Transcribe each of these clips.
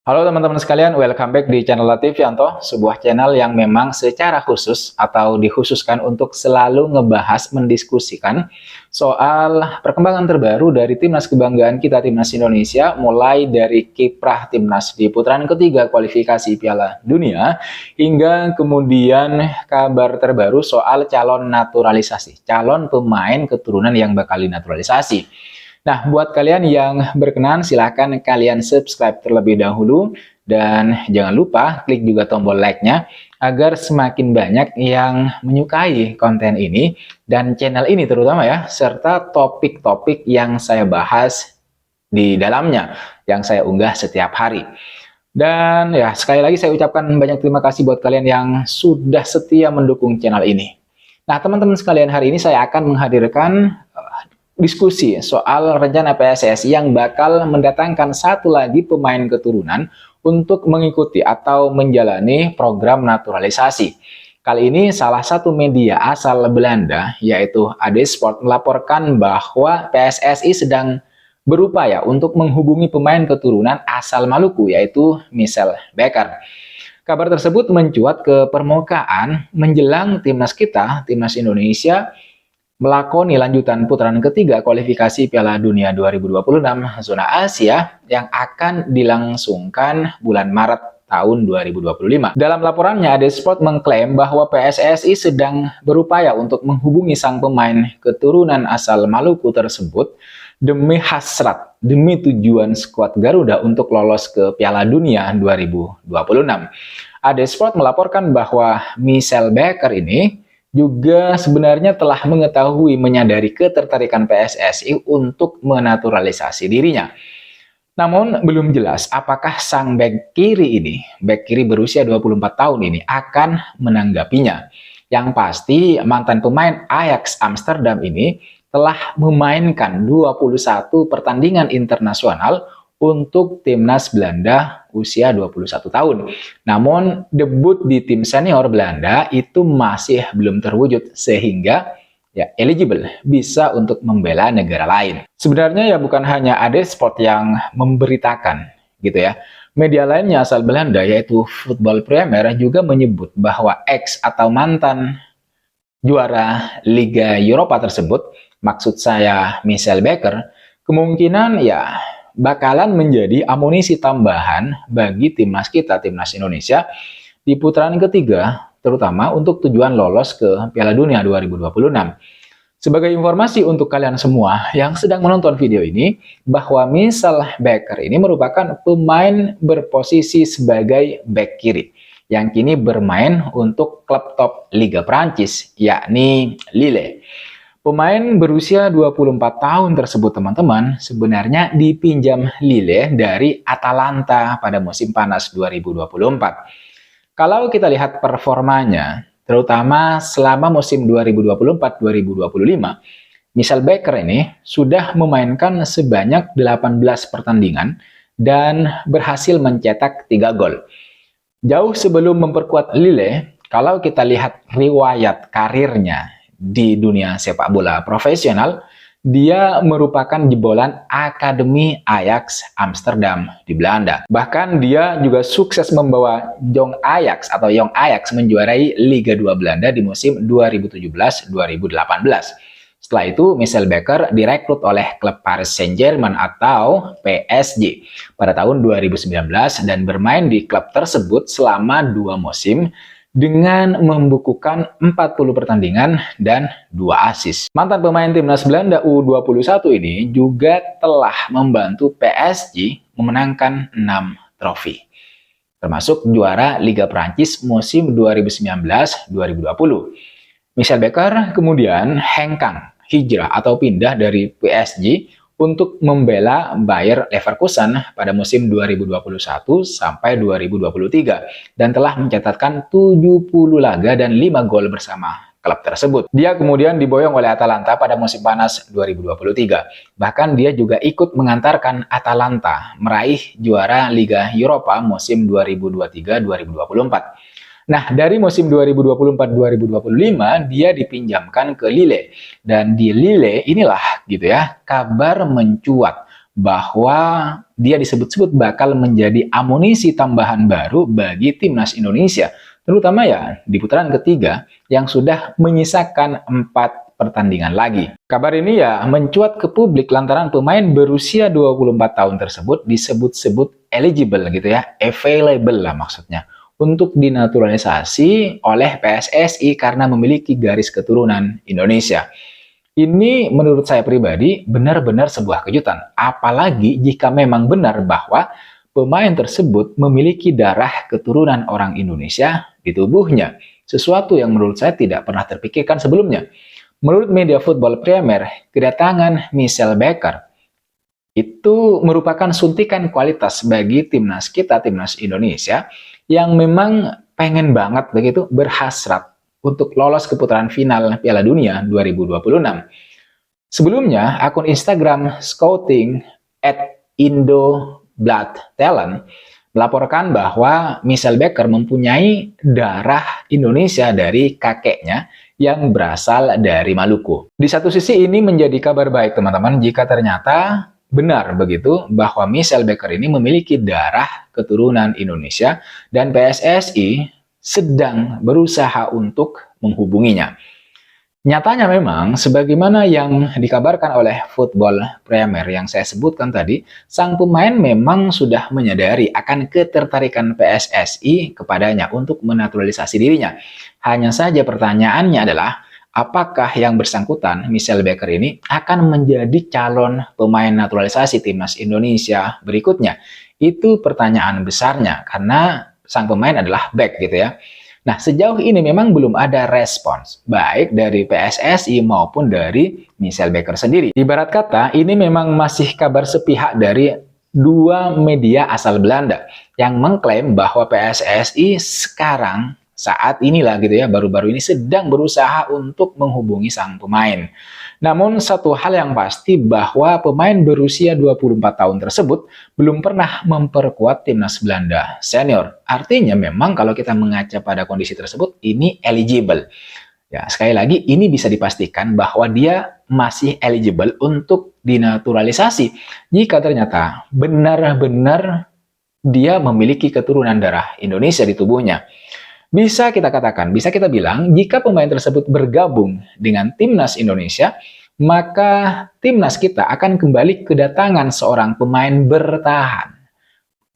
Halo teman-teman sekalian, welcome back di channel Latifyanto, sebuah channel yang memang secara khusus atau dikhususkan untuk selalu ngebahas, mendiskusikan soal perkembangan terbaru dari timnas kebanggaan kita, timnas Indonesia, mulai dari kiprah timnas di putaran ketiga kualifikasi Piala Dunia, hingga kemudian kabar terbaru soal calon naturalisasi, calon pemain keturunan yang bakal dinaturalisasi. Nah, buat kalian yang berkenan, silahkan kalian subscribe terlebih dahulu. Dan jangan lupa klik juga tombol like-nya, agar semakin banyak yang menyukai konten ini dan channel ini terutama ya, serta topik-topik yang saya bahas di dalamnya, yang saya unggah setiap hari. Dan ya, sekali lagi saya ucapkan banyak terima kasih buat kalian yang sudah setia mendukung channel ini. Nah, teman-teman sekalian, hari ini saya akan menghadirkan diskusi soal rencana PSSI yang bakal mendatangkan satu lagi pemain keturunan untuk mengikuti atau menjalani program naturalisasi. Kali ini salah satu media asal Belanda, yaitu AD Sport, melaporkan bahwa PSSI sedang berupaya untuk menghubungi pemain keturunan asal Maluku, yaitu Michel Bakker. Kabar tersebut mencuat ke permukaan menjelang timnas kita, timnas Indonesia, melakoni lanjutan putaran ketiga kualifikasi Piala Dunia 2026 zona Asia yang akan dilangsungkan bulan Maret tahun 2025. Dalam laporannya, AD Sport mengklaim bahwa PSSI sedang berupaya untuk menghubungi sang pemain keturunan asal Maluku tersebut demi hasrat, demi tujuan skuad Garuda untuk lolos ke Piala Dunia 2026. AD Sport melaporkan bahwa Michel Bakker ini juga sebenarnya telah mengetahui, menyadari ketertarikan PSSI untuk menaturalisasi dirinya. Namun belum jelas apakah sang bek kiri ini, bek kiri berusia 24 tahun ini akan menanggapinya. Yang pasti mantan pemain Ajax Amsterdam ini telah memainkan 21 pertandingan internasional untuk timnas Belanda usia 21 tahun. Namun debut di tim senior Belanda itu masih belum terwujud sehingga ya eligible bisa untuk membela negara lain. Sebenarnya ya bukan hanya AD Sport yang memberitakan gitu ya. Media lainnya asal Belanda yaitu Football Premier juga menyebut bahwa ex atau mantan juara Liga Eropa tersebut, maksud saya Michel Bakker, kemungkinan ya bakalan menjadi amunisi tambahan bagi timnas kita, timnas Indonesia, di putaran ketiga, terutama untuk tujuan lolos ke Piala Dunia 2026. Sebagai informasi untuk kalian semua yang sedang menonton video ini, bahwa Michel Bakker ini merupakan pemain berposisi sebagai bek kiri, yang kini bermain untuk klub top Liga Prancis, yakni Lille. Pemain berusia 24 tahun tersebut, teman-teman, sebenarnya dipinjam Lille dari Atalanta pada musim panas 2024. Kalau kita lihat performanya, terutama selama musim 2024-2025, Michel Bakker ini sudah memainkan sebanyak 18 pertandingan dan berhasil mencetak 3 gol. Jauh sebelum memperkuat Lille, kalau kita lihat riwayat karirnya di dunia sepak bola profesional, dia merupakan jebolan Akademi Ajax Amsterdam di Belanda. Bahkan dia juga sukses membawa Jong Ajax atau Jong Ajax menjuarai Liga 2 Belanda di musim 2017-2018. Setelah itu, Michel Bakker direkrut oleh klub Paris Saint-Germain atau PSG pada tahun 2019 dan bermain di klub tersebut selama 2 musim dengan membukukan 40 pertandingan dan 2 assist. Mantan pemain timnas Belanda U21 ini juga telah membantu PSG memenangkan 6 trofi, termasuk juara Liga Prancis musim 2019-2020. Michel Bakker kemudian hengkang, hijrah atau pindah dari PSG untuk membela Bayer Leverkusen pada musim 2021 sampai 2023 dan telah mencatatkan 70 laga dan 5 gol bersama klub tersebut. Dia kemudian diboyong oleh Atalanta pada musim panas 2023. Bahkan dia juga ikut mengantarkan Atalanta meraih juara Liga Eropa musim 2023-2024. Nah, dari musim 2024-2025 dia dipinjamkan ke Lille. Dan di Lille inilah gitu ya, kabar mencuat bahwa dia disebut-sebut bakal menjadi amunisi tambahan baru bagi timnas Indonesia, terutama ya di putaran ketiga yang sudah menyisakan 4 pertandingan lagi. Kabar ini ya mencuat ke publik lantaran pemain berusia 24 tahun tersebut disebut-sebut eligible gitu ya, available lah maksudnya, untuk dinaturalisasi oleh PSSI karena memiliki garis keturunan Indonesia. Ini menurut saya pribadi benar-benar sebuah kejutan, apalagi jika memang benar bahwa pemain tersebut memiliki darah keturunan orang Indonesia di tubuhnya, sesuatu yang menurut saya tidak pernah terpikirkan sebelumnya. Menurut media Football Premier, kedatangan Michel Baker itu merupakan suntikan kualitas bagi timnas kita, timnas Indonesia, yang memang pengen banget begitu berhasrat untuk lolos ke putaran final Piala Dunia 2026. Sebelumnya, akun Instagram scouting @indobloodtalent melaporkan bahwa Michel Baker mempunyai darah Indonesia dari kakeknya yang berasal dari Maluku. Di satu sisi ini menjadi kabar baik teman-teman jika ternyata benar begitu bahwa Michel Baker ini memiliki darah keturunan Indonesia dan PSSI sedang berusaha untuk menghubunginya. Nyatanya memang, sebagaimana yang dikabarkan oleh Football Premier yang saya sebutkan tadi, sang pemain memang sudah menyadari akan ketertarikan PSSI kepadanya untuk menaturalisasi dirinya. Hanya saja pertanyaannya adalah, apakah yang bersangkutan, Michel Baker ini, akan menjadi calon pemain naturalisasi timnas Indonesia berikutnya? Itu pertanyaan besarnya, karena sang pemain adalah back gitu ya. Nah, sejauh ini memang belum ada respons, baik dari PSSI maupun dari Michel Baker sendiri. Ibarat kata, ini memang masih kabar sepihak dari 2 media asal Belanda yang mengklaim bahwa PSSI sekarang, saat inilah gitu ya, baru-baru ini sedang berusaha untuk menghubungi sang pemain. Namun satu hal yang pasti bahwa pemain berusia 24 tahun tersebut belum pernah memperkuat timnas Belanda senior. Artinya memang kalau kita mengaca pada kondisi tersebut ini eligible. Ya, sekali lagi ini bisa dipastikan bahwa dia masih eligible untuk dinaturalisasi jika ternyata benar-benar dia memiliki keturunan darah Indonesia di tubuhnya. Bisa kita katakan, bisa kita bilang, jika pemain tersebut bergabung dengan timnas Indonesia, maka timnas kita akan kembali kedatangan seorang pemain bertahan.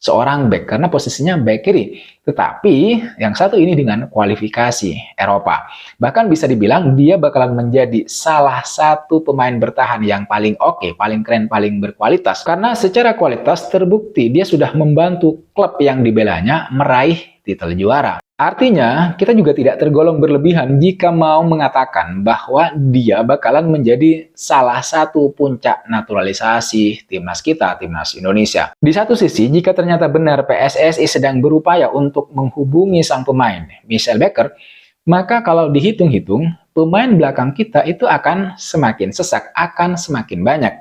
Seorang back, karena posisinya back kiri. Tetapi, yang satu ini dengan kualifikasi Eropa. Bahkan bisa dibilang, dia bakalan menjadi salah satu pemain bertahan yang paling oke, paling keren, paling berkualitas. Karena secara kualitas terbukti, dia sudah membantu klub yang dibelanya meraih titel juara. Artinya, kita juga tidak tergolong berlebihan jika mau mengatakan bahwa dia bakalan menjadi salah satu puncak naturalisasi timnas kita, timnas Indonesia. Di satu sisi, jika ternyata benar PSSI sedang berupaya untuk menghubungi sang pemain, Michel Baker, maka kalau dihitung-hitung, pemain belakang kita itu akan semakin sesak, akan semakin banyak.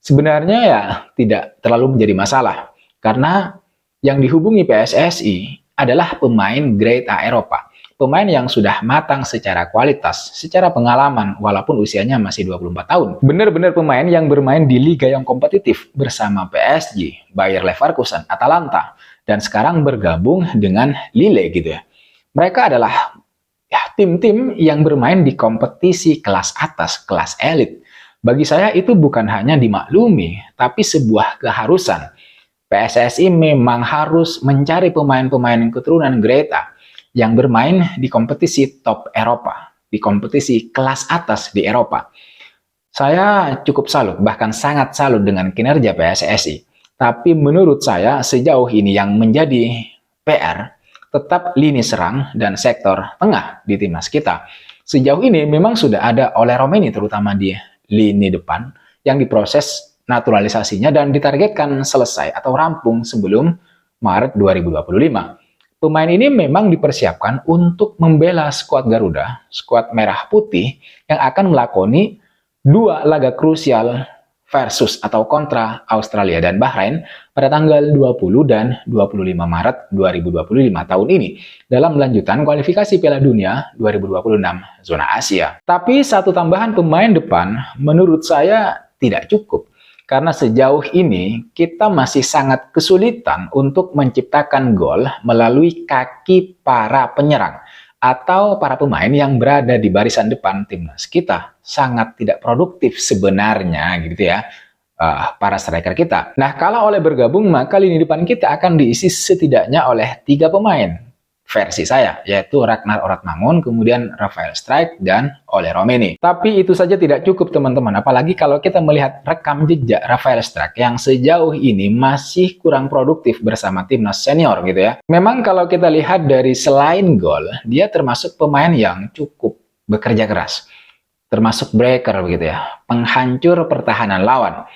Sebenarnya ya tidak terlalu menjadi masalah, karena yang dihubungi PSSI adalah pemain grade A Eropa. Pemain yang sudah matang secara kualitas, secara pengalaman, walaupun usianya masih 24 tahun. Benar-benar pemain yang bermain di liga yang kompetitif bersama PSG, Bayer Leverkusen, Atalanta, dan sekarang bergabung dengan Lille gitu ya. Mereka adalah ya tim-tim yang bermain di kompetisi kelas atas, kelas elit. Bagi saya itu bukan hanya dimaklumi, tapi sebuah keharusan. PSSI memang harus mencari pemain-pemain keturunan grade A yang bermain di kompetisi top Eropa, di kompetisi kelas atas di Eropa. Saya cukup salut, bahkan sangat salut dengan kinerja PSSI. Tapi menurut saya sejauh ini yang menjadi PR tetap lini serang dan sektor tengah di timnas kita. Sejauh ini memang sudah ada Ole Romeni terutama di lini depan yang diproses naturalisasinya dan ditargetkan selesai atau rampung sebelum Maret 2025. Pemain ini memang dipersiapkan untuk membela skuad Garuda, skuad Merah Putih yang akan melakoni 2 laga krusial versus atau kontra Australia dan Bahrain pada tanggal 20 dan 25 Maret 2025 tahun ini dalam lanjutan kualifikasi Piala Dunia 2026 zona Asia. Tapi satu tambahan pemain depan menurut saya tidak cukup. Karena sejauh ini kita masih sangat kesulitan untuk menciptakan gol melalui kaki para penyerang atau para pemain yang berada di barisan depan timnas kita. Sangat tidak produktif sebenarnya gitu ya, para striker kita. Nah, kalau oleh bergabung maka lini depan kita akan diisi setidaknya oleh 3 pemain versi saya, yaitu Ragnar Oratmangun, kemudian Rafael Strijk, dan Ole Romeni. Tapi itu saja tidak cukup teman-teman, apalagi kalau kita melihat rekam jejak Rafael Strijk yang sejauh ini masih kurang produktif bersama timnas senior gitu ya. Memang kalau kita lihat dari selain gol, dia termasuk pemain yang cukup bekerja keras, termasuk breaker begitu ya, penghancur pertahanan lawan.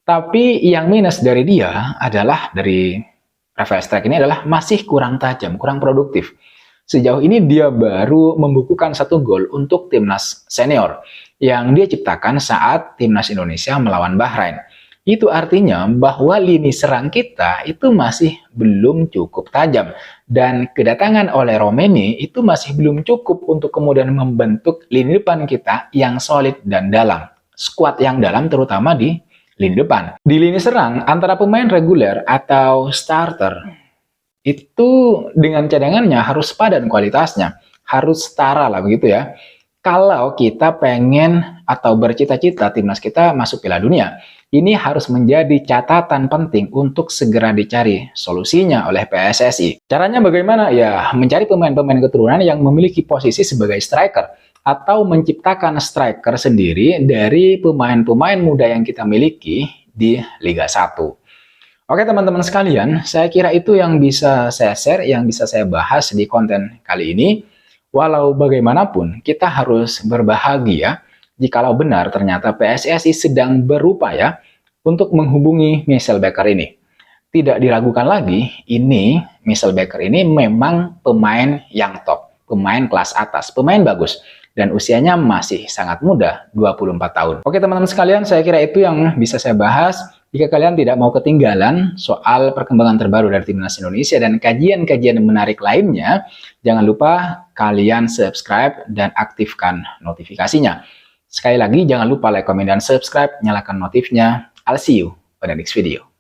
Tapi yang minus dari dia adalah dari Rafael Strijk ini adalah masih kurang tajam, kurang produktif. Sejauh ini dia baru membukukan 1 gol untuk timnas senior yang dia ciptakan saat timnas Indonesia melawan Bahrain. Itu artinya bahwa lini serang kita itu masih belum cukup tajam. Dan kedatangan Ole Romeni itu masih belum cukup untuk kemudian membentuk lini depan kita yang solid dan dalam. Skuad yang dalam terutama di lini depan. Di lini serang, antara pemain reguler atau starter, itu dengan cadangannya harus padan kualitasnya. Harus setara lah begitu ya. Kalau kita pengen atau bercita-cita timnas kita masuk Piala Dunia, ini harus menjadi catatan penting untuk segera dicari solusinya oleh PSSI. Caranya bagaimana? Ya, mencari pemain-pemain keturunan yang memiliki posisi sebagai striker, atau menciptakan striker sendiri dari pemain-pemain muda yang kita miliki di Liga 1. Oke teman-teman sekalian, saya kira itu yang bisa saya share, yang bisa saya bahas di konten kali ini. Walau bagaimanapun, kita harus berbahagia jikalau benar ternyata PSSI sedang berupaya untuk menghubungi Michel Baker ini. Tidak diragukan lagi, Michel Baker ini memang pemain yang top, pemain kelas atas, pemain bagus. Dan usianya masih sangat muda, 24 tahun. Oke teman-teman sekalian, saya kira itu yang bisa saya bahas. Jika kalian tidak mau ketinggalan soal perkembangan terbaru dari Timnas Indonesia dan kajian-kajian menarik lainnya, jangan lupa kalian subscribe dan aktifkan notifikasinya. Sekali lagi, jangan lupa like, komen, dan subscribe, nyalakan notifnya. I'll see you on the next video.